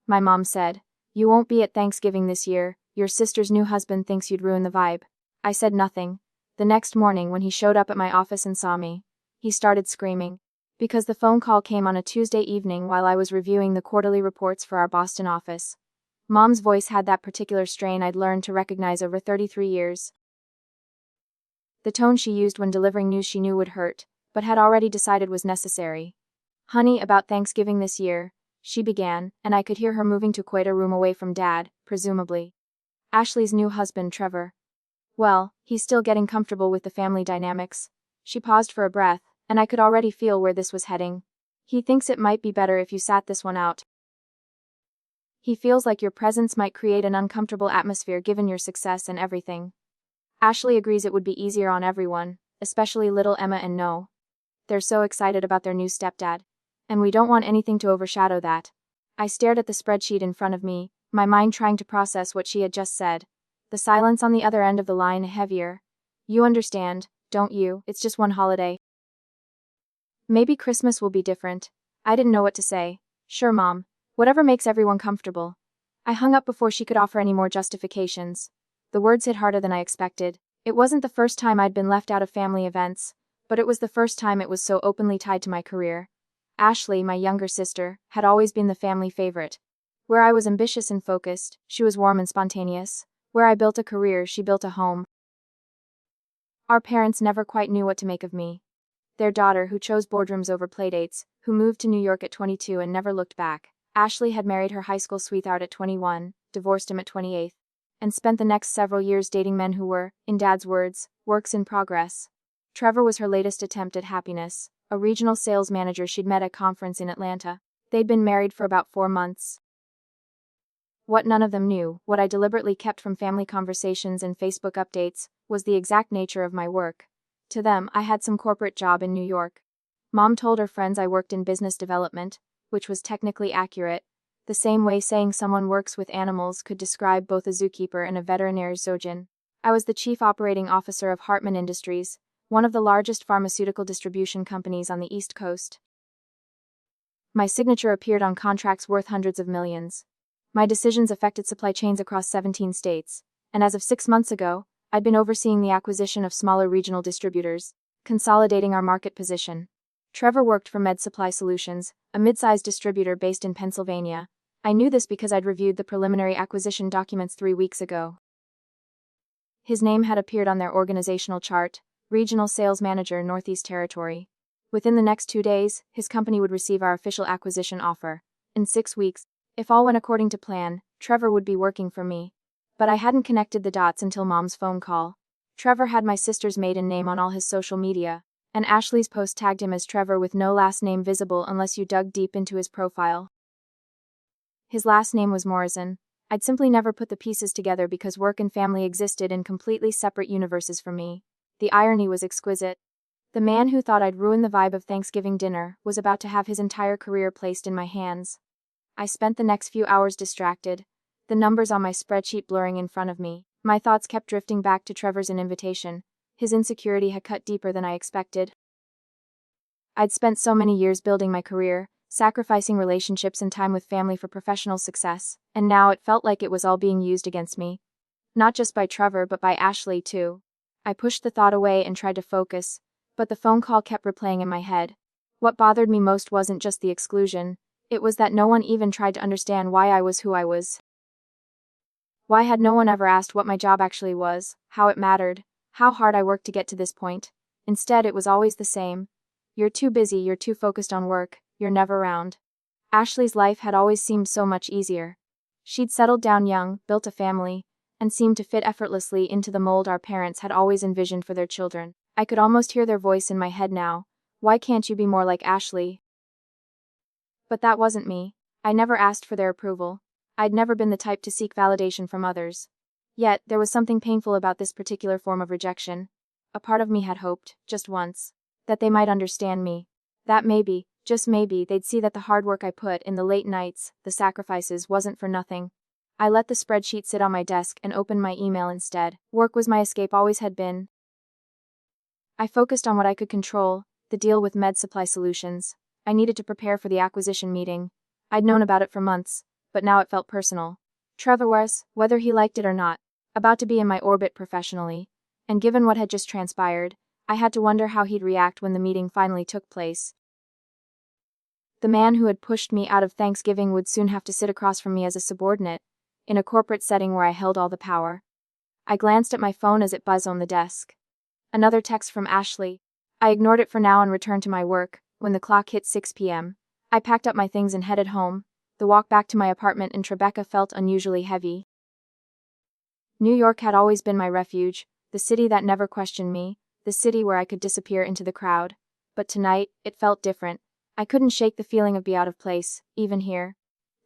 My mom said. You won't be at Thanksgiving this year, your sister's new husband thinks you'd ruin the vibe. I said nothing. The next morning when he showed up at my office and saw me, he started screaming. Because the phone call came on a Tuesday evening while I was reviewing the quarterly reports for our Boston office. Mom's voice had that particular strain I'd learned to recognize over 33 years. The tone she used when delivering news she knew would hurt, but had already decided was necessary. Honey, about Thanksgiving this year, she began, and I could hear her moving to quite a room away from Dad, presumably. Ashley's new husband, Trevor. Well, he's still getting comfortable with the family dynamics. She paused for a breath, and I could already feel where this was heading. He thinks it might be better if you sat this one out. He feels like your presence might create an uncomfortable atmosphere given your success and everything. Ashley agrees it would be easier on everyone, especially little Emma and No. They're so excited about their new stepdad. And we don't want anything to overshadow that. I stared at the spreadsheet in front of me, my mind trying to process what she had just said. The silence on the other end of the line heavier. You understand, don't you? It's just one holiday. Maybe Christmas will be different. I didn't know what to say. Sure, Mom. Whatever makes everyone comfortable. I hung up before she could offer any more justifications. The words hit harder than I expected. It wasn't the first time I'd been left out of family events, but it was the first time it was so openly tied to my career. Ashley, my younger sister, had always been the family favorite. Where I was ambitious and focused, she was warm and spontaneous. Where I built a career, she built a home. Our parents never quite knew what to make of me. Their daughter, who chose boardrooms over playdates, who moved to New York at 22 and never looked back. Ashley had married her high school sweetheart at 21, divorced him at 28, and spent the next several years dating men who were, in Dad's words, works in progress. Trevor was her latest attempt at happiness, a regional sales manager she'd met at a conference in Atlanta. They'd been married for about 4 months. What none of them knew, what I deliberately kept from family conversations and Facebook updates, was the exact nature of my work. To them, I had some corporate job in New York. Mom told her friends I worked in business development, which was technically accurate, the same way saying someone works with animals could describe both a zookeeper and a veterinary surgeon. I was the chief operating officer of Hartman Industries, one of the largest pharmaceutical distribution companies on the East Coast. My signature appeared on contracts worth hundreds of millions. My decisions affected supply chains across 17 states, and as of 6 months ago, I'd been overseeing the acquisition of smaller regional distributors, consolidating our market position. Trevor worked for Med Supply Solutions, a mid-sized distributor based in Pennsylvania. I knew this because I'd reviewed the preliminary acquisition documents 3 weeks ago. His name had appeared on their organizational chart, Regional Sales Manager, Northeast Territory. Within the next 2 days, his company would receive our official acquisition offer. In 6 weeks, if all went according to plan, Trevor would be working for me. But I hadn't connected the dots until Mom's phone call. Trevor had my sister's maiden name on all his social media, and Ashley's post tagged him as Trevor with no last name visible unless you dug deep into his profile. His last name was Morrison. I'd simply never put the pieces together because work and family existed in completely separate universes for me. The irony was exquisite. The man who thought I'd ruin the vibe of Thanksgiving dinner was about to have his entire career placed in my hands. I spent the next few hours distracted, the numbers on my spreadsheet blurring in front of me. My thoughts kept drifting back to Trevor's invitation. His insecurity had cut deeper than I expected. I'd spent so many years building my career, sacrificing relationships and time with family for professional success, and now it felt like it was all being used against me. Not just by Trevor but by Ashley too. I pushed the thought away and tried to focus, but the phone call kept replaying in my head. What bothered me most wasn't just the exclusion, it was that no one even tried to understand why I was who I was. Why had no one ever asked what my job actually was, how it mattered, how hard I worked to get to this point? Instead, it was always the same. You're too busy, you're too focused on work, you're never around. Ashley's life had always seemed so much easier. She'd settled down young, built a family, and seemed to fit effortlessly into the mold our parents had always envisioned for their children. I could almost hear their voice in my head now. Why can't you be more like Ashley? But that wasn't me. I never asked for their approval. I'd never been the type to seek validation from others. Yet, there was something painful about this particular form of rejection. A part of me had hoped, just once, that they might understand me. That maybe, just maybe, they'd see that the hard work I put in, the late nights, the sacrifices, wasn't for nothing. I let the spreadsheet sit on my desk and opened my email instead. Work was my escape, always had been. I focused on what I could control, the deal with Med Supply Solutions. I needed to prepare for the acquisition meeting. I'd known about it for months, but now it felt personal. Trevor was, whether he liked it or not, about to be in my orbit professionally, and given what had just transpired, I had to wonder how he'd react when the meeting finally took place. The man who had pushed me out of Thanksgiving would soon have to sit across from me as a subordinate, in a corporate setting where I held all the power. I glanced at my phone as it buzzed on the desk. Another text from Ashley. I ignored it for now and returned to my work. When the clock hit 6 p.m., I packed up my things and headed home. The walk back to my apartment in Tribeca felt unusually heavy. New York had always been my refuge, the city that never questioned me, the city where I could disappear into the crowd. But tonight, it felt different. I couldn't shake the feeling of being out of place, even here.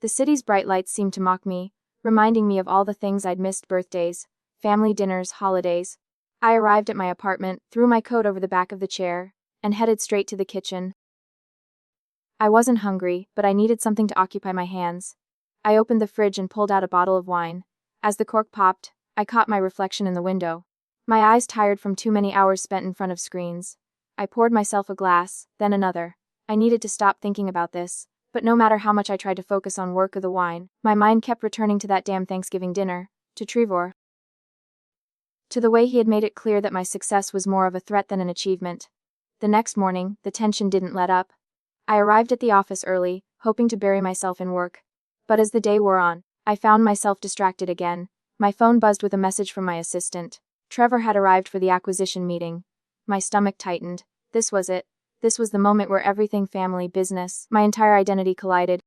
The city's bright lights seemed to mock me, reminding me of all the things I'd missed: birthdays, family dinners, holidays. I arrived at my apartment, threw my coat over the back of the chair, and headed straight to the kitchen. I wasn't hungry, but I needed something to occupy my hands. I opened the fridge and pulled out a bottle of wine. As the cork popped, I caught my reflection in the window. My eyes tired from too many hours spent in front of screens. I poured myself a glass, then another. I needed to stop thinking about this, but no matter how much I tried to focus on work or the wine, my mind kept returning to that damn Thanksgiving dinner, to Trevor. To the way he had made it clear that my success was more of a threat than an achievement. The next morning, the tension didn't let up. I arrived at the office early, hoping to bury myself in work. But as the day wore on, I found myself distracted again. My phone buzzed with a message from my assistant. Trevor had arrived for the acquisition meeting. My stomach tightened. This was it. This was the moment where everything family, business, my entire identity collided.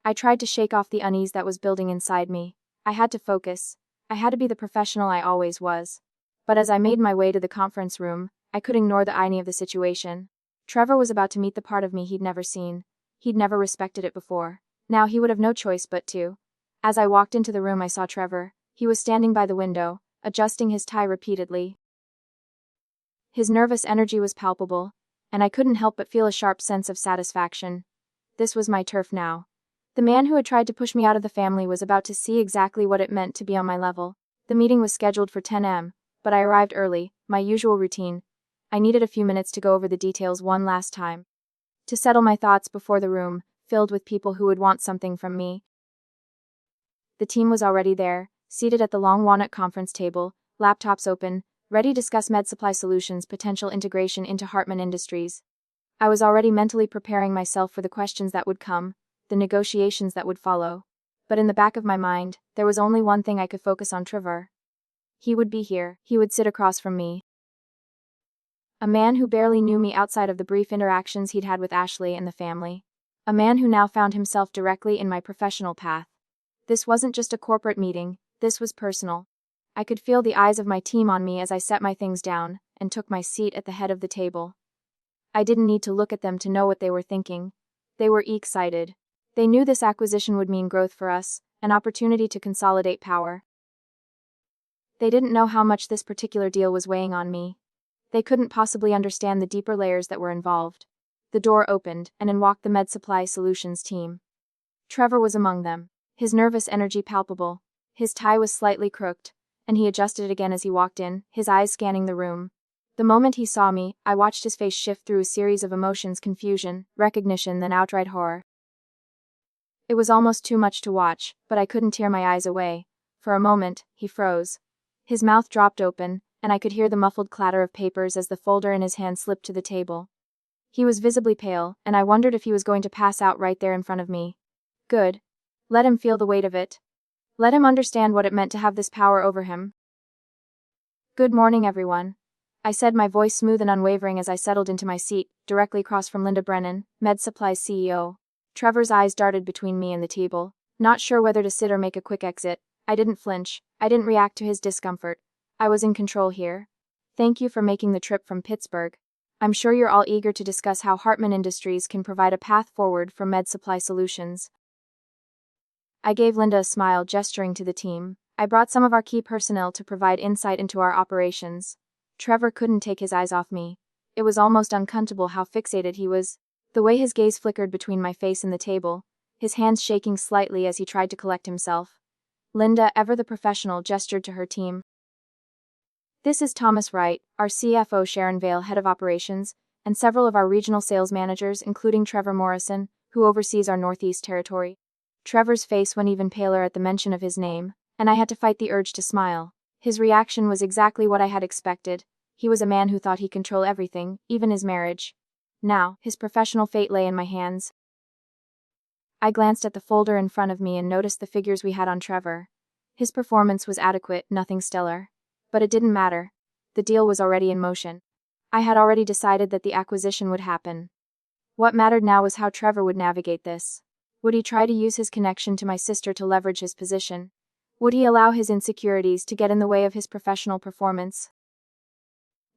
I tried to shake off the unease that was building inside me. I had to focus. I had to be the professional I always was. But as I made my way to the conference room, I could ignore the irony of the situation. Trevor was about to meet the part of me he'd never seen. He'd never respected it before. Now he would have no choice but to. As I walked into the room, I saw Trevor. He was standing by the window, adjusting his tie repeatedly. His nervous energy was palpable, and I couldn't help but feel a sharp sense of satisfaction. This was my turf now. The man who had tried to push me out of the family was about to see exactly what it meant to be on my level. The meeting was scheduled for 10 a.m., but I arrived early, my usual routine. I needed a few minutes to go over the details one last time. To settle my thoughts before the room, filled with people who would want something from me. The team was already there, seated at the long walnut conference table, laptops open, ready to discuss Med Supply Solutions' potential integration into Hartman Industries. I was already mentally preparing myself for the questions that would come, the negotiations that would follow. But in the back of my mind, there was only one thing I could focus on: Trevor. He would be here, he would sit across from me. A man who barely knew me outside of the brief interactions he'd had with Ashley and the family. A man who now found himself directly in my professional path. This wasn't just a corporate meeting, this was personal. I could feel the eyes of my team on me as I set my things down and took my seat at the head of the table. I didn't need to look at them to know what they were thinking. They were excited. They knew this acquisition would mean growth for us, an opportunity to consolidate power. They didn't know how much this particular deal was weighing on me. They couldn't possibly understand the deeper layers that were involved. The door opened, and in walked the Med Supply Solutions team. Trevor was among them, his nervous energy palpable. His tie was slightly crooked, and he adjusted it again as he walked in, his eyes scanning the room. The moment he saw me, I watched his face shift through a series of emotions: confusion, recognition, then outright horror. It was almost too much to watch, but I couldn't tear my eyes away. For a moment, he froze. His mouth dropped open, and I could hear the muffled clatter of papers as the folder in his hand slipped to the table. He was visibly pale, and I wondered if he was going to pass out right there in front of me. Good. Let him feel the weight of it. Let him understand what it meant to have this power over him. Good morning, everyone. I said, my voice smooth and unwavering as I settled into my seat, directly across from Linda Brennan, Med Supply's CEO. Trevor's eyes darted between me and the table. Not sure whether to sit or make a quick exit, I didn't flinch. I didn't react to his discomfort. I was in control here. Thank you for making the trip from Pittsburgh. I'm sure you're all eager to discuss how Hartman Industries can provide a path forward for Med Supply Solutions. I gave Linda a smile, gesturing to the team. I brought some of our key personnel to provide insight into our operations. Trevor couldn't take his eyes off me. It was almost uncomfortable how fixated he was. The way his gaze flickered between my face and the table, his hands shaking slightly as he tried to collect himself. Linda, ever the professional, gestured to her team. This is Thomas Wright, our CFO, Sharon Vale, head of operations, and several of our regional sales managers, including Trevor Morrison, who oversees our Northeast territory. Trevor's face went even paler at the mention of his name, and I had to fight the urge to smile. His reaction was exactly what I had expected. He was a man who thought he controlled everything, even his marriage. Now, his professional fate lay in my hands. I glanced at the folder in front of me and noticed the figures we had on Trevor. His performance was adequate, nothing stellar. But it didn't matter. The deal was already in motion. I had already decided that the acquisition would happen. What mattered now was how Trevor would navigate this. Would he try to use his connection to my sister to leverage his position? Would he allow his insecurities to get in the way of his professional performance?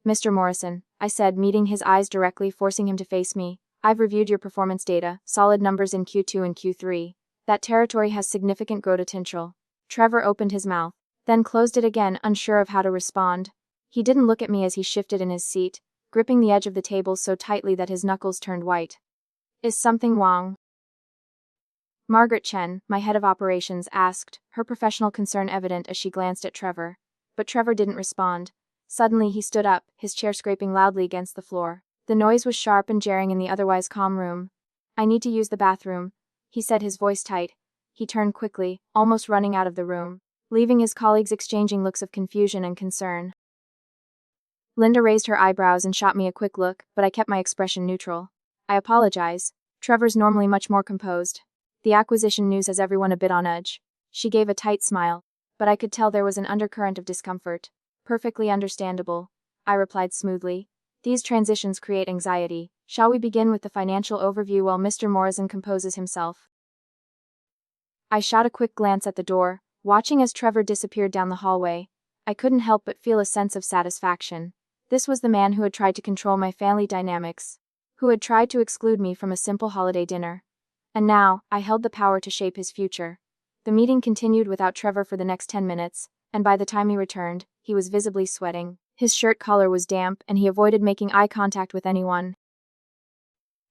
"Mr. Morrison," I said, meeting his eyes directly, forcing him to face me, "I've reviewed your performance data, solid numbers in Q2 and Q3. That territory has significant growth potential." Trevor opened his mouth, then closed it again, unsure of how to respond. He didn't look at me as he shifted in his seat, gripping the edge of the table so tightly that his knuckles turned white. "Is something wrong?" Margaret Chen, my head of operations, asked, her professional concern evident as she glanced at Trevor. But Trevor didn't respond. Suddenly he stood up, his chair scraping loudly against the floor. The noise was sharp and jarring in the otherwise calm room. "I need to use the bathroom," he said, his voice tight. He turned quickly, almost running out of the room, leaving his colleagues exchanging looks of confusion and concern. Linda raised her eyebrows and shot me a quick look, but I kept my expression neutral. "I apologize." Trevor's normally much more composed. "The acquisition news has everyone a bit on edge." She gave a tight smile, but I could tell there was an undercurrent of discomfort. "Perfectly understandable," I replied smoothly. "These transitions create anxiety. Shall we begin with the financial overview while Mr. Morrison composes himself?" I shot a quick glance at the door, watching as Trevor disappeared down the hallway. I couldn't help but feel a sense of satisfaction. This was the man who had tried to control my family dynamics, who had tried to exclude me from a simple holiday dinner. And now, I held the power to shape his future. The meeting continued without Trevor for the next 10 minutes, and by the time he returned, he was visibly sweating. His shirt collar was damp, and he avoided making eye contact with anyone.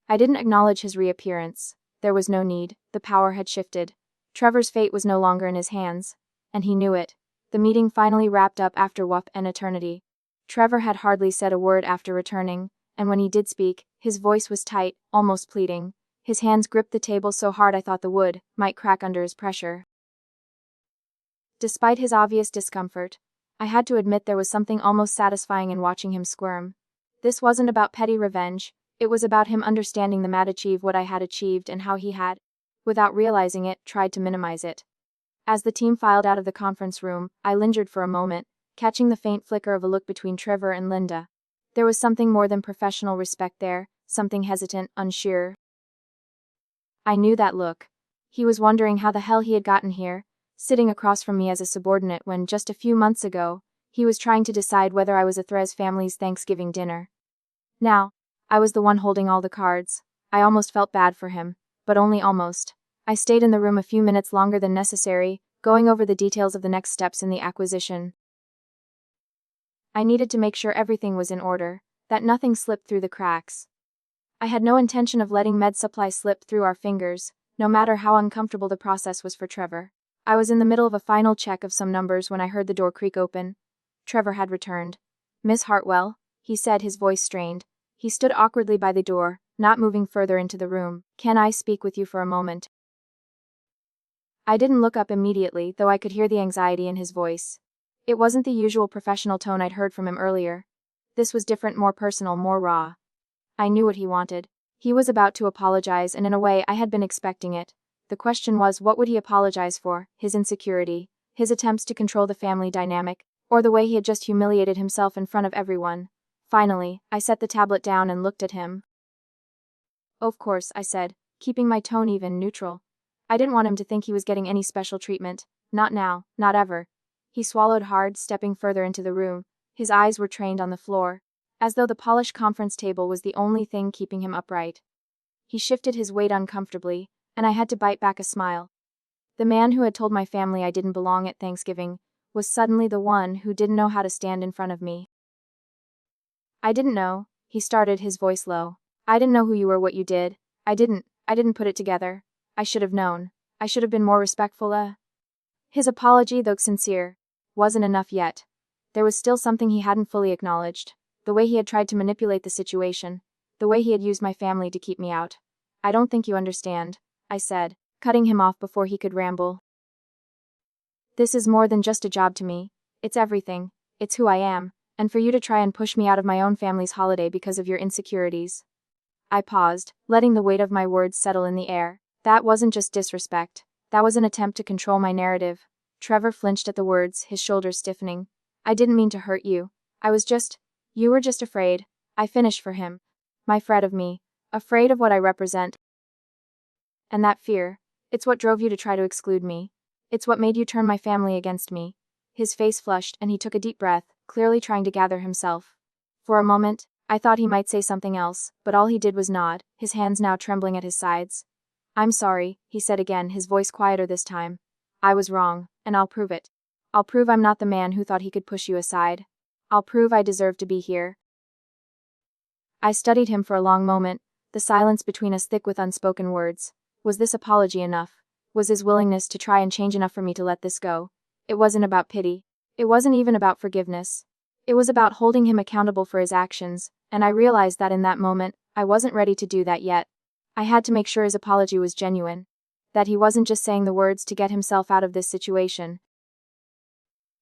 I didn't acknowledge his reappearance. There was no need. The power had shifted. Trevor's fate was no longer in his hands, and he knew it. The meeting finally wrapped up after an eternity. Trevor had hardly said a word after returning, and when he did speak, his voice was tight, almost pleading. His hands gripped the table so hard I thought the wood might crack under his pressure. Despite his obvious discomfort, I had to admit there was something almost satisfying in watching him squirm. This wasn't about petty revenge, it was about him understanding the mad achieve what I had achieved and how he had, without realizing it, tried to minimize it. As the team filed out of the conference room, I lingered for a moment, catching the faint flicker of a look between Trevor and Linda. There was something more than professional respect there, something hesitant, unsure. I knew that look. He was wondering how the hell he had gotten here, sitting across from me as a subordinate when, just a few months ago, he was trying to decide whether I was a Therese family's Thanksgiving dinner. Now, I was the one holding all the cards. I almost felt bad for him, but only almost. I stayed in the room a few minutes longer than necessary, going over the details of the next steps in the acquisition. I needed to make sure everything was in order, that nothing slipped through the cracks. I had no intention of letting med supply slip through our fingers, no matter how uncomfortable the process was for Trevor. I was in the middle of a final check of some numbers when I heard the door creak open. Trevor had returned. "Miss Hartwell," he said, his voice strained. He stood awkwardly by the door, not moving further into the room. "Can I speak with you for a moment?" I didn't look up immediately, though I could hear the anxiety in his voice. It wasn't the usual professional tone I'd heard from him earlier. This was different, more personal, more raw. I knew what he wanted. He was about to apologize, and in a way I had been expecting it. The question was, what would he apologize for? His insecurity, his attempts to control the family dynamic, or the way he had just humiliated himself in front of everyone? Finally, I set the tablet down and looked at him. "Of course," I said, keeping my tone even, neutral. I didn't want him to think he was getting any special treatment. Not now, not ever. He swallowed hard, stepping further into the room. His eyes were trained on the floor, as though the polished conference table was the only thing keeping him upright. He shifted his weight uncomfortably, and I had to bite back a smile. The man who had told my family I didn't belong at Thanksgiving was suddenly the one who didn't know how to stand in front of me. "I didn't know," he started, his voice low. "I didn't know who you were, what you did. I didn't put it together. I should have known. I should have been more respectful." His apology, though sincere, wasn't enough yet. There was still something he hadn't fully acknowledged. The way he had tried to manipulate the situation. The way he had used my family to keep me out. "I don't think you understand," I said, cutting him off before he could ramble. This is more than just a job to me. It's everything. It's who I am, and for you to try and push me out of my own family's holiday because of your insecurities. I paused, letting the weight of my words settle in the air. That wasn't just disrespect. That was an attempt to control my narrative. Trevor flinched at the words, his shoulders stiffening. I didn't mean to hurt you. You were just afraid. I finished for him. My afraid of me. Afraid of what I represent. And that fear, it's what drove you to try to exclude me. It's what made you turn my family against me. His face flushed and he took a deep breath, clearly trying to gather himself. For a moment, I thought he might say something else, but all he did was nod, his hands now trembling at his sides. I'm sorry, he said again, his voice quieter this time. I was wrong, and I'll prove it. I'll prove I'm not the man who thought he could push you aside. I'll prove I deserve to be here. I studied him for a long moment, the silence between us thick with unspoken words. Was this apology enough? Was his willingness to try and change enough for me to let this go? It wasn't about pity. It wasn't even about forgiveness. It was about holding him accountable for his actions, and I realized that in that moment, I wasn't ready to do that yet. I had to make sure his apology was genuine. That he wasn't just saying the words to get himself out of this situation.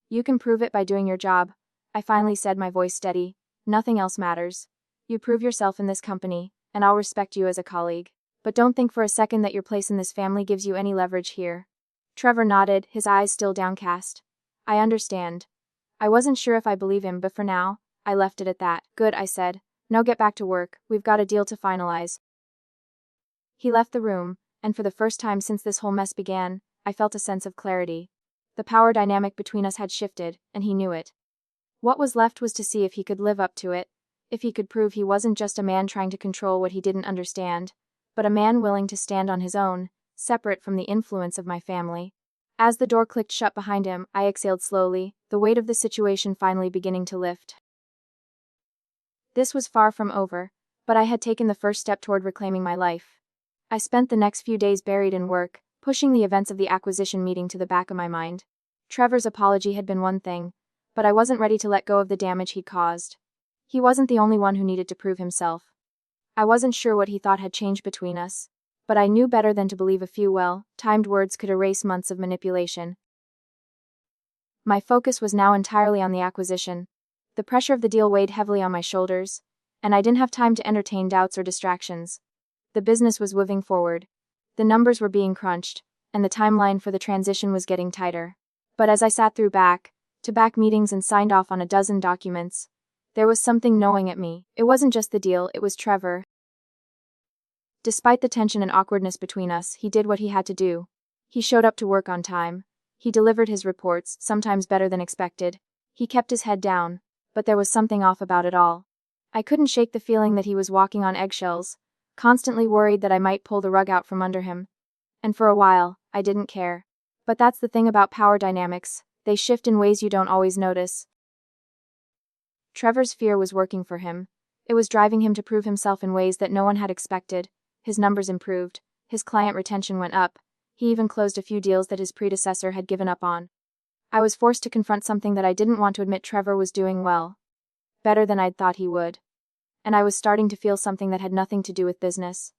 You can prove it by doing your job, I finally said, my voice steady. Nothing else matters. You prove yourself in this company, and I'll respect you as a colleague. But don't think for a second that your place in this family gives you any leverage here. Trevor nodded, his eyes still downcast. I understand. I wasn't sure if I believe him, but for now, I left it at that. Good, I said. Now get back to work, we've got a deal to finalize. He left the room, and for the first time since this whole mess began, I felt a sense of clarity. The power dynamic between us had shifted, and he knew it. What was left was to see if he could live up to it, if he could prove he wasn't just a man trying to control what he didn't understand, but a man willing to stand on his own, separate from the influence of my family. As the door clicked shut behind him, I exhaled slowly, the weight of the situation finally beginning to lift. This was far from over, but I had taken the first step toward reclaiming my life. I spent the next few days buried in work, pushing the events of the acquisition meeting to the back of my mind. Trevor's apology had been one thing, but I wasn't ready to let go of the damage he'd caused. He wasn't the only one who needed to prove himself. I wasn't sure what he thought had changed between us, but I knew better than to believe a few well-timed words could erase months of manipulation. My focus was now entirely on the acquisition. The pressure of the deal weighed heavily on my shoulders, and I didn't have time to entertain doubts or distractions. The business was moving forward. The numbers were being crunched, and the timeline for the transition was getting tighter. But as I sat through back-to-back meetings and signed off on a dozen documents, there was something gnawing at me. It wasn't just the deal, it was Trevor. Despite the tension and awkwardness between us, he did what he had to do. He showed up to work on time. He delivered his reports, sometimes better than expected. He kept his head down, but there was something off about it all. I couldn't shake the feeling that he was walking on eggshells, constantly worried that I might pull the rug out from under him. And for a while, I didn't care. But that's the thing about power dynamics, they shift in ways you don't always notice. Trevor's fear was working for him. It was driving him to prove himself in ways that no one had expected. His numbers improved, his client retention went up, he even closed a few deals that his predecessor had given up on. I was forced to confront something that I didn't want to admit. Trevor was doing well. Better than I'd thought he would. And I was starting to feel something that had nothing to do with business.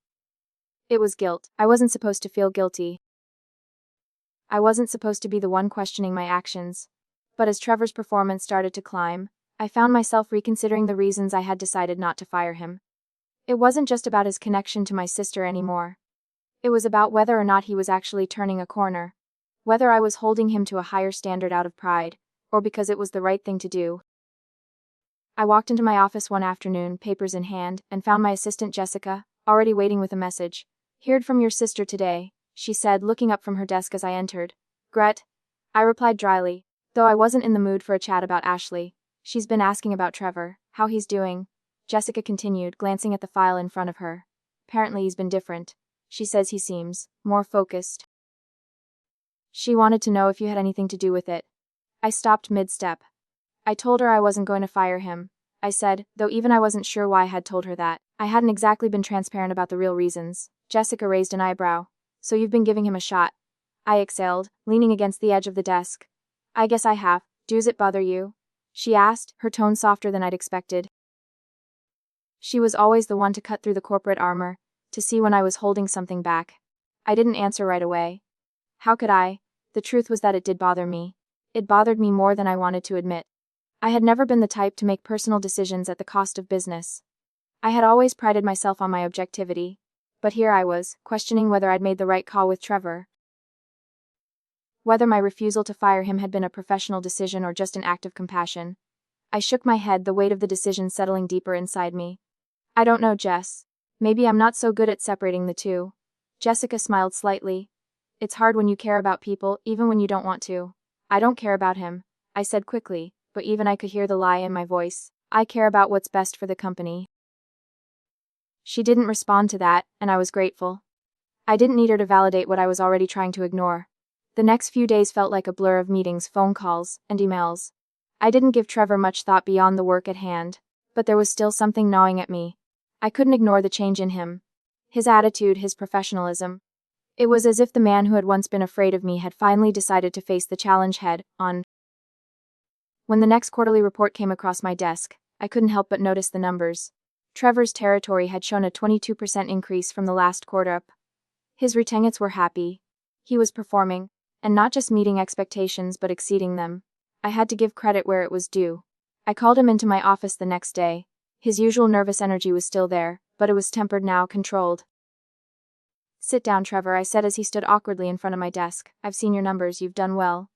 It was guilt. I wasn't supposed to feel guilty. I wasn't supposed to be the one questioning my actions. But as Trevor's performance started to climb, I found myself reconsidering the reasons I had decided not to fire him. It wasn't just about his connection to my sister anymore. It was about whether or not he was actually turning a corner. Whether I was holding him to a higher standard out of pride, or because it was the right thing to do. I walked into my office one afternoon, papers in hand, and found my assistant Jessica, already waiting with a message. Heard from your sister today, she said, looking up from her desk as I entered. Gret? I replied dryly, though I wasn't in the mood for a chat about Ashley. She's been asking about Trevor, how he's doing. Jessica continued, glancing at the file in front of her. Apparently he's been different. She says he seems more focused. She wanted to know if you had anything to do with it. I stopped mid-step. I told her I wasn't going to fire him, I said, though even I wasn't sure why I had told her that. I hadn't exactly been transparent about the real reasons. Jessica raised an eyebrow. So you've been giving him a shot? I exhaled, leaning against the edge of the desk. I guess I have. Does it bother you? She asked, her tone softer than I'd expected. She was always the one to cut through the corporate armor, to see when I was holding something back. I didn't answer right away. How could I? The truth was that it did bother me. It bothered me more than I wanted to admit. I had never been the type to make personal decisions at the cost of business. I had always prided myself on my objectivity. But here I was, questioning whether I'd made the right call with Trevor. Whether my refusal to fire him had been a professional decision or just an act of compassion. I shook my head, the weight of the decision settling deeper inside me. I don't know, Jess. Maybe I'm not so good at separating the two. Jessica smiled slightly. It's hard when you care about people, even when you don't want to. I don't care about him, I said quickly, but even I could hear the lie in my voice. I care about what's best for the company. She didn't respond to that, and I was grateful. I didn't need her to validate what I was already trying to ignore. The next few days felt like a blur of meetings, phone calls, and emails. I didn't give Trevor much thought beyond the work at hand, but there was still something gnawing at me. I couldn't ignore the change in him. His attitude, his professionalism. It was as if the man who had once been afraid of me had finally decided to face the challenge head on. When the next quarterly report came across my desk, I couldn't help but notice the numbers. Trevor's territory had shown a 22% increase from the last quarter up. His retenants were happy. He was performing, and not just meeting expectations but exceeding them. I had to give credit where it was due. I called him into my office the next day. His usual nervous energy was still there, but it was tempered now, controlled. Sit down, Trevor, I said as he stood awkwardly in front of my desk. I've seen your numbers, you've done well.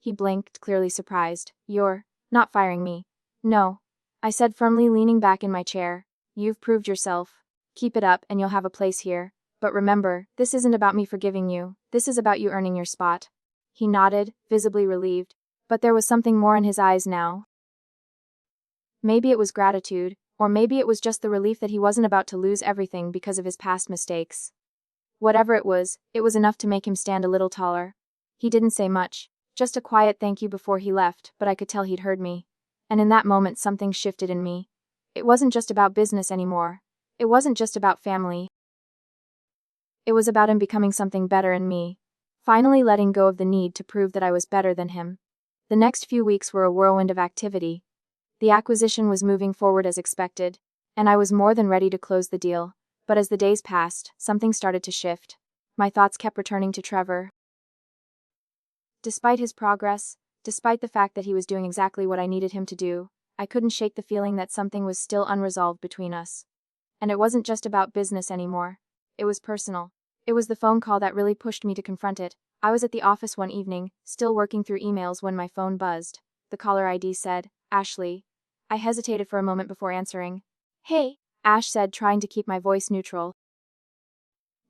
He blinked, clearly surprised. You're not firing me. No, I said firmly, leaning back in my chair. You've proved yourself. Keep it up and you'll have a place here. But remember, this isn't about me forgiving you, this is about you earning your spot. He nodded, visibly relieved, but there was something more in his eyes now. Maybe it was gratitude, or maybe it was just the relief that he wasn't about to lose everything because of his past mistakes. Whatever it was enough to make him stand a little taller. He didn't say much, just a quiet thank you before he left, but I could tell he'd heard me. And in that moment something shifted in me. It wasn't just about business anymore. It wasn't just about family. It was about him becoming something better in me. Finally letting go of the need to prove that I was better than him. The next few weeks were a whirlwind of activity. The acquisition was moving forward as expected, and I was more than ready to close the deal. But as the days passed, something started to shift. My thoughts kept returning to Trevor. Despite his progress, despite the fact that he was doing exactly what I needed him to do, I couldn't shake the feeling that something was still unresolved between us. And it wasn't just about business anymore. It was personal. It was the phone call that really pushed me to confront it. I was at the office one evening, still working through emails when my phone buzzed. The caller ID said, Ashley. I hesitated for a moment before answering. Hey, Ash said, trying to keep my voice neutral.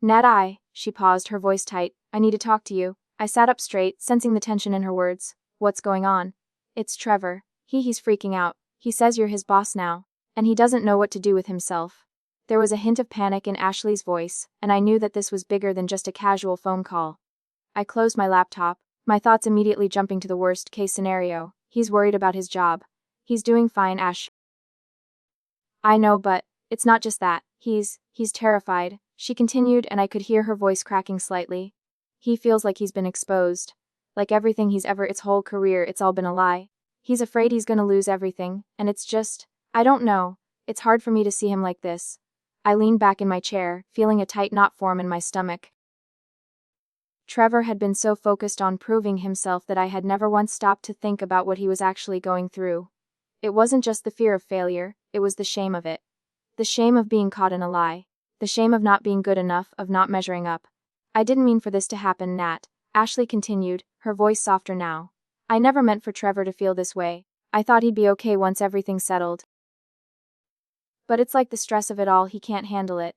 Nat, she paused, her voice tight. I need to talk to you. I sat up straight, sensing the tension in her words. What's going on? It's Trevor. He's freaking out. He says you're his boss now, and he doesn't know what to do with himself. There was a hint of panic in Ashley's voice, and I knew that this was bigger than just a casual phone call. I closed my laptop, my thoughts immediately jumping to the worst-case scenario. He's worried about his job. He's doing fine, Ash. I know, but it's not just that. He's terrified, she continued, and I could hear her voice cracking slightly. He feels like he's been exposed. Like everything he's ever, its whole career, it's all been a lie. He's afraid he's gonna lose everything, and it's just, I don't know. It's hard for me to see him like this. I leaned back in my chair, feeling a tight knot form in my stomach. Trevor had been so focused on proving himself that I had never once stopped to think about what he was actually going through. It wasn't just the fear of failure, it was the shame of it. The shame of being caught in a lie. The shame of not being good enough, of not measuring up. I didn't mean for this to happen, Nat, Ashley continued, her voice softer now. I never meant for Trevor to feel this way. I thought he'd be okay once everything settled. But it's like the stress of it all, he can't handle it.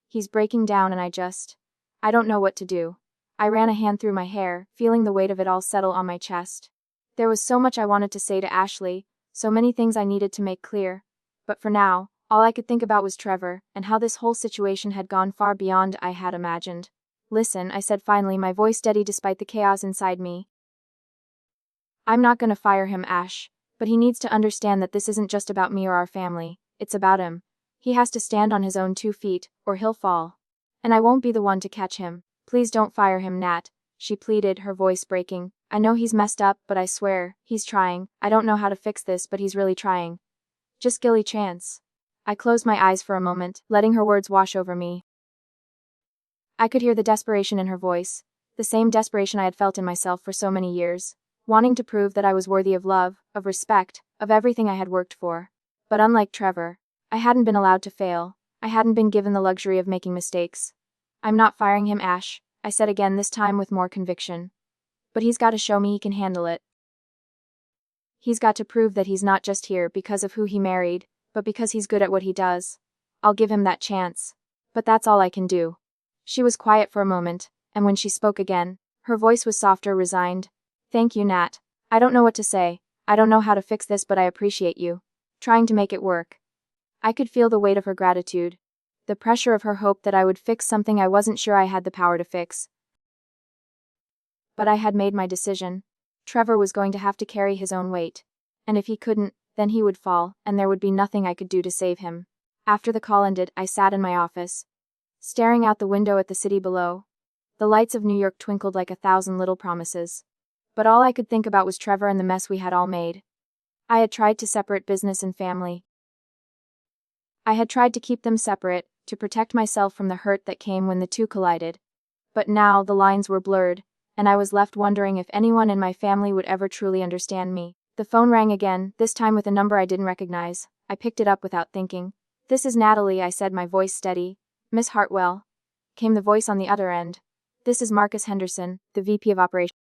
He's breaking down and I don't know what to do. I ran a hand through my hair, feeling the weight of it all settle on my chest. There was so much I wanted to say to Ashley, so many things I needed to make clear. But for now, all I could think about was Trevor, and how this whole situation had gone far beyond I had imagined. Listen, I said finally, my voice steady despite the chaos inside me. I'm not gonna fire him, Ash, but he needs to understand that this isn't just about me or our family, it's about him. He has to stand on his own 2 feet, or he'll fall. And I won't be the one to catch him. Please don't fire him, Nat, she pleaded, her voice breaking. I know he's messed up, but I swear, he's trying. I don't know how to fix this, but he's really trying. Just Gilly chance. I closed my eyes for a moment, letting her words wash over me. I could hear the desperation in her voice, the same desperation I had felt in myself for so many years, wanting to prove that I was worthy of love, of respect, of everything I had worked for. But unlike Trevor, I hadn't been allowed to fail. I hadn't been given the luxury of making mistakes. I'm not firing him, Ash, I said again, this time with more conviction. But he's got to show me he can handle it. He's got to prove that he's not just here because of who he married, but because he's good at what he does. I'll give him that chance. But that's all I can do. She was quiet for a moment, and when she spoke again, her voice was softer, resigned. Thank you, Nat. I don't know what to say. I don't know how to fix this, but I appreciate you trying to make it work. I could feel the weight of her gratitude, the pressure of her hope that I would fix something I wasn't sure I had the power to fix. But I had made my decision. Trevor was going to have to carry his own weight. And if he couldn't, then he would fall, and there would be nothing I could do to save him. After the call ended, I sat in my office, staring out the window at the city below. The lights of New York twinkled like 1,000 little promises. But all I could think about was Trevor and the mess we had all made. I had tried to separate business and family. I had tried to keep them separate, to protect myself from the hurt that came when the two collided. But now the lines were blurred, and I was left wondering if anyone in my family would ever truly understand me. The phone rang again, this time with a number I didn't recognize. I picked it up without thinking. "This is Natalie," I said, my voice steady. "Miss Hartwell," came the voice on the other end. "This is Marcus Henderson, the VP of Operations.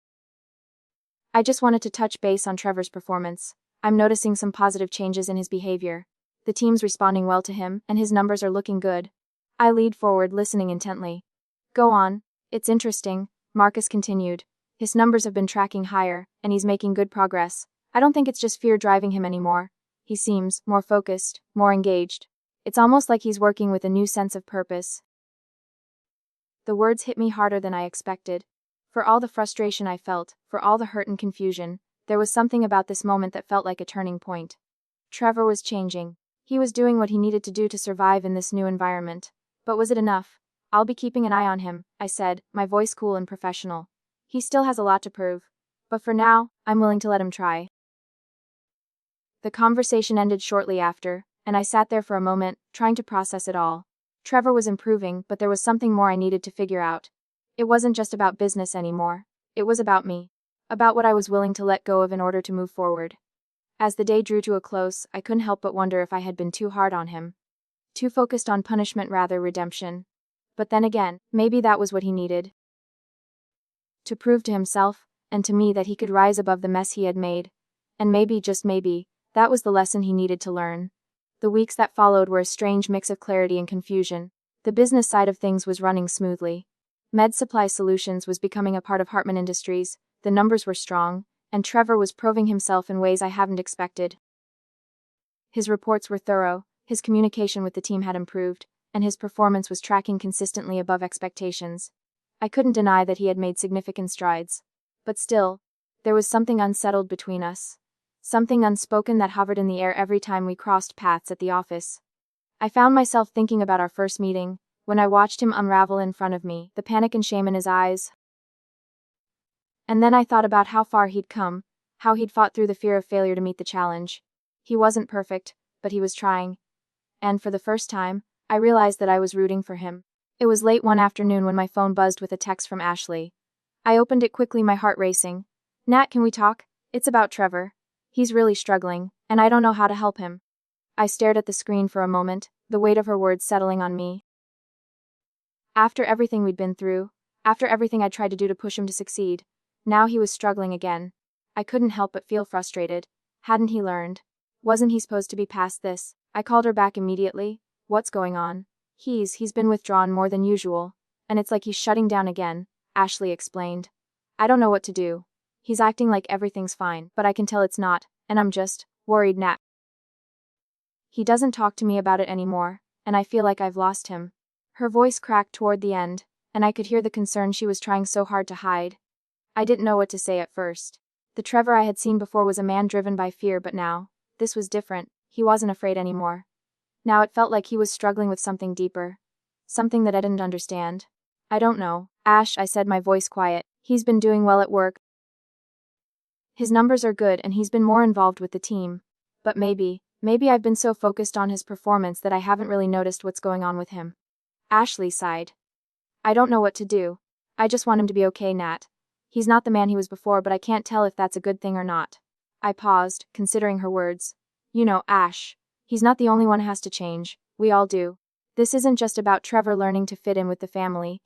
I just wanted to touch base on Trevor's performance. I'm noticing some positive changes in his behavior. The team's responding well to him, and his numbers are looking good." I leaned forward, listening intently. "Go on. It's interesting," Marcus continued. "His numbers have been tracking higher, and he's making good progress. I don't think it's just fear driving him anymore. He seems more focused, more engaged. It's almost like he's working with a new sense of purpose." The words hit me harder than I expected. For all the frustration I felt, for all the hurt and confusion, there was something about this moment that felt like a turning point. Trevor was changing. He was doing what he needed to do to survive in this new environment. But was it enough? "I'll be keeping an eye on him," I said, my voice cool and professional. "He still has a lot to prove. But for now, I'm willing to let him try." The conversation ended shortly after, and I sat there for a moment, trying to process it all. Trevor was improving, but there was something more I needed to figure out. It wasn't just about business anymore. It was about me. About what I was willing to let go of in order to move forward. As the day drew to a close, I couldn't help but wonder if I had been too hard on him. Too focused on punishment rather redemption. But then again, maybe that was what he needed. To prove to himself, and to me, that he could rise above the mess he had made. And maybe, just maybe, that was the lesson he needed to learn. The weeks that followed were a strange mix of clarity and confusion. The business side of things was running smoothly. Med Supply Solutions was becoming a part of Hartman Industries, the numbers were strong, and Trevor was proving himself in ways I hadn't expected. His reports were thorough, his communication with the team had improved, and his performance was tracking consistently above expectations. I couldn't deny that he had made significant strides. But still, there was something unsettled between us. Something unspoken that hovered in the air every time we crossed paths at the office. I found myself thinking about our first meeting, when I watched him unravel in front of me, the panic and shame in his eyes. And then I thought about how far he'd come, how he'd fought through the fear of failure to meet the challenge. He wasn't perfect, but he was trying. And for the first time, I realized that I was rooting for him. It was late one afternoon when my phone buzzed with a text from Ashley. I opened it quickly, my heart racing. "Nat, can we talk? It's about Trevor. He's really struggling, and I don't know how to help him." I stared at the screen for a moment, the weight of her words settling on me. After everything we'd been through, after everything I'd tried to do to push him to succeed, now he was struggling again. I couldn't help but feel frustrated. Hadn't he learned? Wasn't he supposed to be past this? I called her back immediately. "What's going on?" He's been withdrawn more than usual, and it's like he's shutting down again," Ashley explained. "I don't know what to do. He's acting like everything's fine, but I can tell it's not, and I'm just worried, Nat. He doesn't talk to me about it anymore, and I feel like I've lost him." Her voice cracked toward the end, and I could hear the concern she was trying so hard to hide. I didn't know what to say at first. The Trevor I had seen before was a man driven by fear, but now, this was different. He wasn't afraid anymore. Now it felt like he was struggling with something deeper. Something that I didn't understand. "I don't know, Ash," I said, my voice quiet. "He's been doing well at work. His numbers are good and he's been more involved with the team. But maybe I've been so focused on his performance that I haven't really noticed what's going on with him." Ashley sighed. I don't know what to do. I just want him to be okay, Nat. He's not the man he was before, but I can't tell if that's a good thing or not. I paused, considering her words. You know, Ash. He's not the only one who has to change. We all do. This isn't just about Trevor learning to fit in with the family.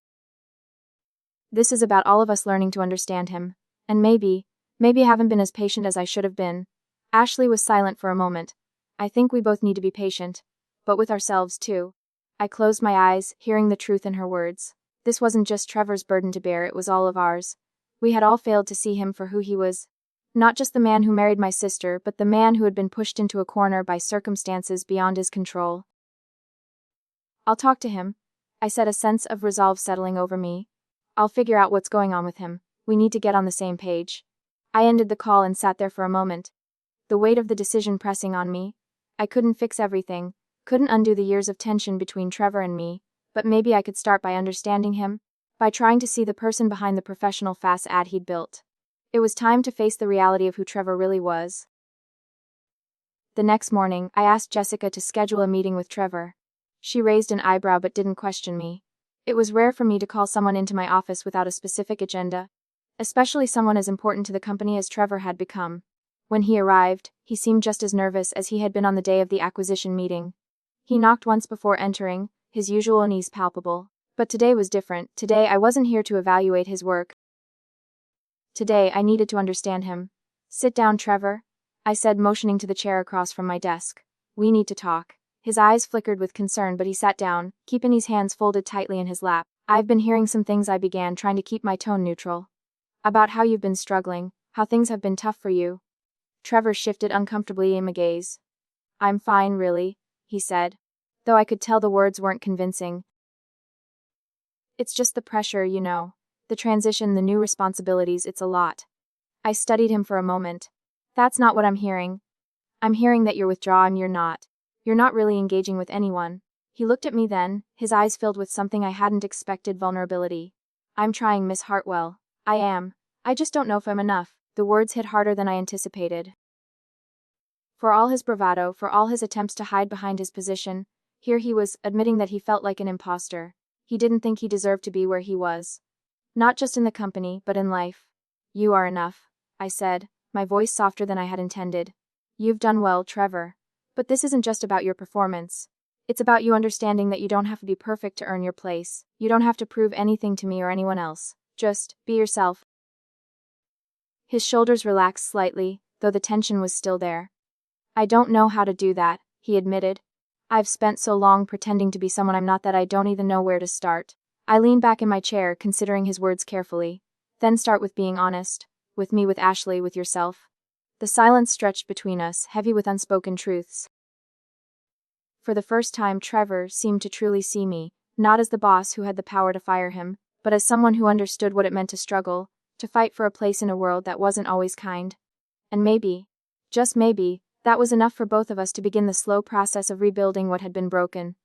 This is about all of us learning to understand him. And maybe I haven't been as patient as I should have been. Ashley was silent for a moment. I think we both need to be patient. But with ourselves, too. I closed my eyes, hearing the truth in her words. This wasn't just Trevor's burden to bear, it was all of ours. We had all failed to see him for who he was. Not just the man who married my sister, but the man who had been pushed into a corner by circumstances beyond his control. I'll talk to him, I said, a sense of resolve settling over me. I'll figure out what's going on with him. We need to get on the same page. I ended the call and sat there for a moment. The weight of the decision pressing on me. I couldn't fix everything, couldn't undo the years of tension between Trevor and me, but maybe I could start by understanding him, by trying to see the person behind the professional facade he'd built. It was time to face the reality of who Trevor really was. The next morning, I asked Jessica to schedule a meeting with Trevor. She raised an eyebrow but didn't question me. It was rare for me to call someone into my office without a specific agenda, especially someone as important to the company as Trevor had become. When he arrived, he seemed just as nervous as he had been on the day of the acquisition meeting. He knocked once before entering, his usual unease palpable. But today was different. Today I wasn't here to evaluate his work. Today I needed to understand him. Sit down, Trevor, I said, motioning to the chair across from my desk. We need to talk. His eyes flickered with concern, but he sat down, keeping his hands folded tightly in his lap. I've been hearing some things, I began, trying to keep my tone neutral. About how you've been struggling, how things have been tough for you. Trevor shifted uncomfortably in my gaze. I'm fine, really, he said, though I could tell the words weren't convincing. It's just the pressure, you know. The transition, the new responsibilities, it's a lot. I studied him for a moment. That's not what I'm hearing. I'm hearing that you're withdrawing, you're not. You're not really engaging with anyone. He looked at me then, his eyes filled with something I hadn't expected, vulnerability. I'm trying, Miss Hartwell. I am. I just don't know if I'm enough. The words hit harder than I anticipated. For all his bravado, for all his attempts to hide behind his position, here he was, admitting that he felt like an imposter. He didn't think he deserved to be where he was. Not just in the company, but in life. You are enough, I said, my voice softer than I had intended. You've done well, Trevor. But this isn't just about your performance. It's about you understanding that you don't have to be perfect to earn your place. You don't have to prove anything to me or anyone else. Just be yourself. His shoulders relaxed slightly, though the tension was still there. I don't know how to do that, he admitted. I've spent so long pretending to be someone I'm not that I don't even know where to start. I leaned back in my chair, considering his words carefully. Then start with being honest. With me, with Ashley, with yourself. The silence stretched between us, heavy with unspoken truths. For the first time, Trevor seemed to truly see me, not as the boss who had the power to fire him, but as someone who understood what it meant to struggle, to fight for a place in a world that wasn't always kind. And maybe, just maybe, that was enough for both of us to begin the slow process of rebuilding what had been broken.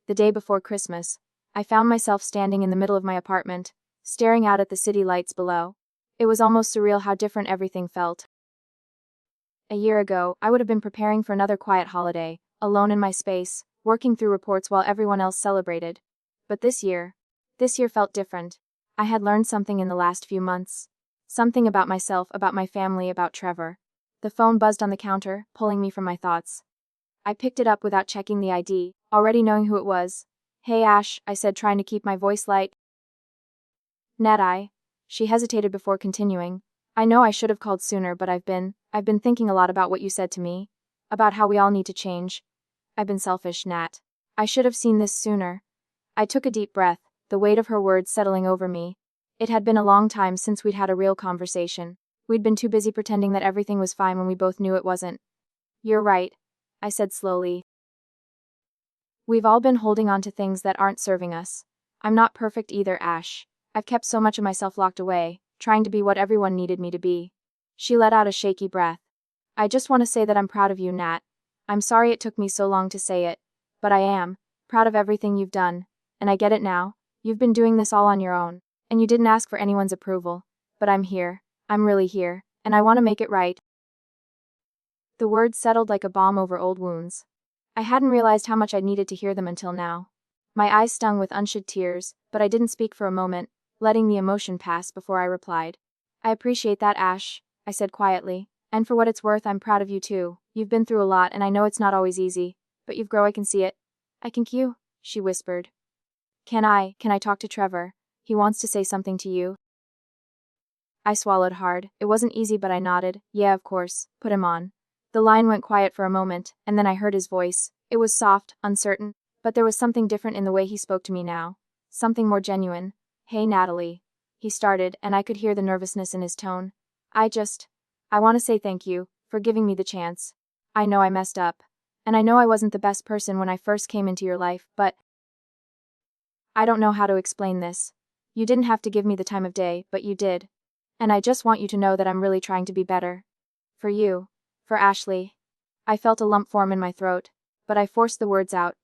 The day before Christmas, I found myself standing in the middle of my apartment, staring out at the city lights below. It was almost surreal how different everything felt. A year ago, I would have been preparing for another quiet holiday, alone in my space, working through reports while everyone else celebrated. But this year felt different. I had learned something in the last few months. Something about myself, about my family, about Trevor. The phone buzzed on the counter, pulling me from my thoughts. I picked it up without checking the ID, already knowing who it was. Hey Ash, I said, trying to keep my voice light. Natalie. She hesitated before continuing. I know I should have called sooner, but I've been thinking a lot about what you said to me. About how we all need to change. I've been selfish, Nat. I should have seen this sooner. I took a deep breath, the weight of her words settling over me. It had been a long time since we'd had a real conversation. We'd been too busy pretending that everything was fine when we both knew it wasn't. You're right, I said slowly. We've all been holding on to things that aren't serving us. I'm not perfect either, Ash. I've kept so much of myself locked away, trying to be what everyone needed me to be. She let out a shaky breath. I just want to say that I'm proud of you, Nat. I'm sorry it took me so long to say it, but I am proud of everything you've done, and I get it now. You've been doing this all on your own, and you didn't ask for anyone's approval, but I'm here. I'm really here, and I want to make it right. The words settled like a balm over old wounds. I hadn't realized how much I needed to hear them until now. My eyes stung with unshed tears, but I didn't speak for a moment, letting the emotion pass before I replied. I appreciate that, Ash, I said quietly. And for what it's worth, I'm proud of you too. You've been through a lot and I know it's not always easy. But you've grown, I can see it. I can you, she whispered. Can I talk to Trevor? He wants to say something to you. I swallowed hard. It wasn't easy, but I nodded. Yeah, of course. Put him on. The line went quiet for a moment, and then I heard his voice. It was soft, uncertain, but there was something different in the way he spoke to me now. Something more genuine. Hey, Natalie. He started, and I could hear the nervousness in his tone. I want to say thank you for giving me the chance. I know I messed up. And I know I wasn't the best person when I first came into your life, but I don't know how to explain this. You didn't have to give me the time of day, but you did. And I just want you to know that I'm really trying to be better. For you. For Ashley. I felt a lump form in my throat, but I forced the words out.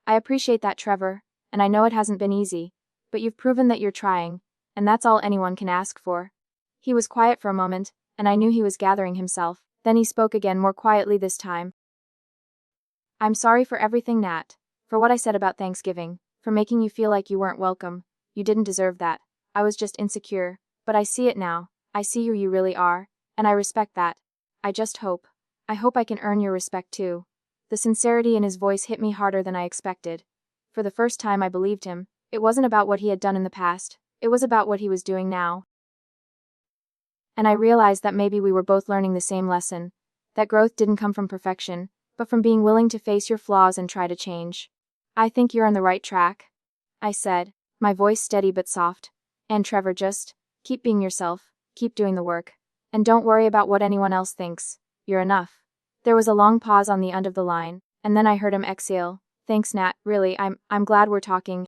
I appreciate that, Trevor, and I know it hasn't been easy, but you've proven that you're trying, and that's all anyone can ask for. He was quiet for a moment, and I knew he was gathering himself. Then he spoke again, more quietly this time. I'm sorry for everything, Nat. For what I said about Thanksgiving, for making you feel like you weren't welcome. You didn't deserve that. I was just insecure, but I see it now. I see who you really are, and I respect that. I hope I can earn your respect too. The sincerity in his voice hit me harder than I expected. For the first time I believed him. It wasn't about what he had done in the past, it was about what he was doing now. And I realized that maybe we were both learning the same lesson. That growth didn't come from perfection, but from being willing to face your flaws and try to change. I think you're on the right track, I said, my voice steady but soft. And Trevor, just keep being yourself, keep doing the work. And don't worry about what anyone else thinks. You're enough. There was a long pause on the end of the line, and then I heard him exhale. Thanks, Nat, really, I'm glad we're talking.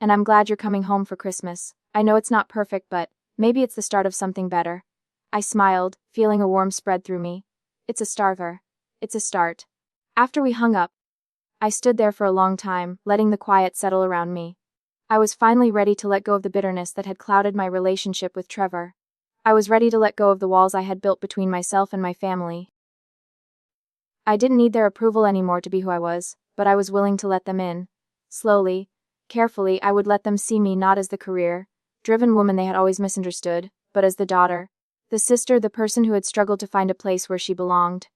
And I'm glad you're coming home for Christmas. I know it's not perfect, but maybe it's the start of something better. I smiled, feeling a warmth spread through me. It's a starter. It's a start. After we hung up, I stood there for a long time, letting the quiet settle around me. I was finally ready to let go of the bitterness that had clouded my relationship with Trevor. I was ready to let go of the walls I had built between myself and my family. I didn't need their approval anymore to be who I was, but I was willing to let them in. Slowly, carefully, I would let them see me not as the career-driven woman they had always misunderstood, but as the daughter, the sister, the person who had struggled to find a place where she belonged.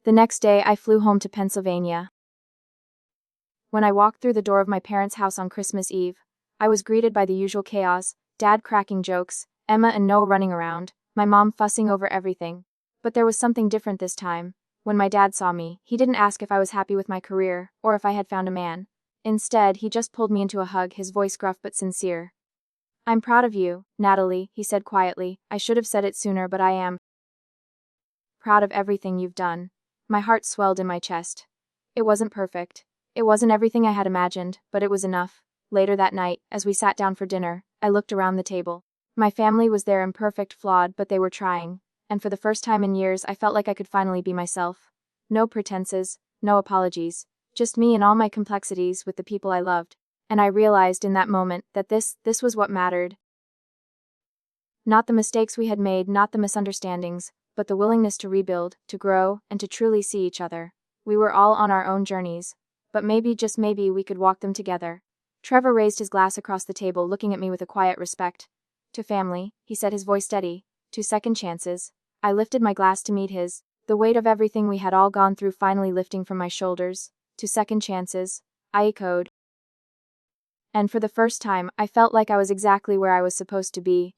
The next day I flew home to Pennsylvania. When I walked through the door of my parents' house on Christmas Eve, I was greeted by the usual chaos, Dad cracking jokes, Emma and Noah running around, my mom fussing over everything. But there was something different this time. When my dad saw me, he didn't ask if I was happy with my career, or if I had found a man. Instead, he just pulled me into a hug, his voice gruff but sincere. I'm proud of you, Natalie, he said quietly. I should have said it sooner, but I am proud of everything you've done. My heart swelled in my chest. It wasn't perfect. It wasn't everything I had imagined, but it was enough. Later that night, as we sat down for dinner, I looked around the table. My family was there, imperfect, flawed, but they were trying. And for the first time in years, I felt like I could finally be myself. No pretenses, no apologies. Just me and all my complexities with the people I loved. And I realized in that moment that this was what mattered. Not the mistakes we had made, not the misunderstandings, but the willingness to rebuild, to grow, and to truly see each other. We were all on our own journeys. But maybe, just maybe, we could walk them together. Trevor raised his glass across the table, looking at me with a quiet respect. To family, he said, his voice steady. To second chances. I lifted my glass to meet his, the weight of everything we had all gone through finally lifting from my shoulders. To second chances, I echoed. And for the first time, I felt like I was exactly where I was supposed to be.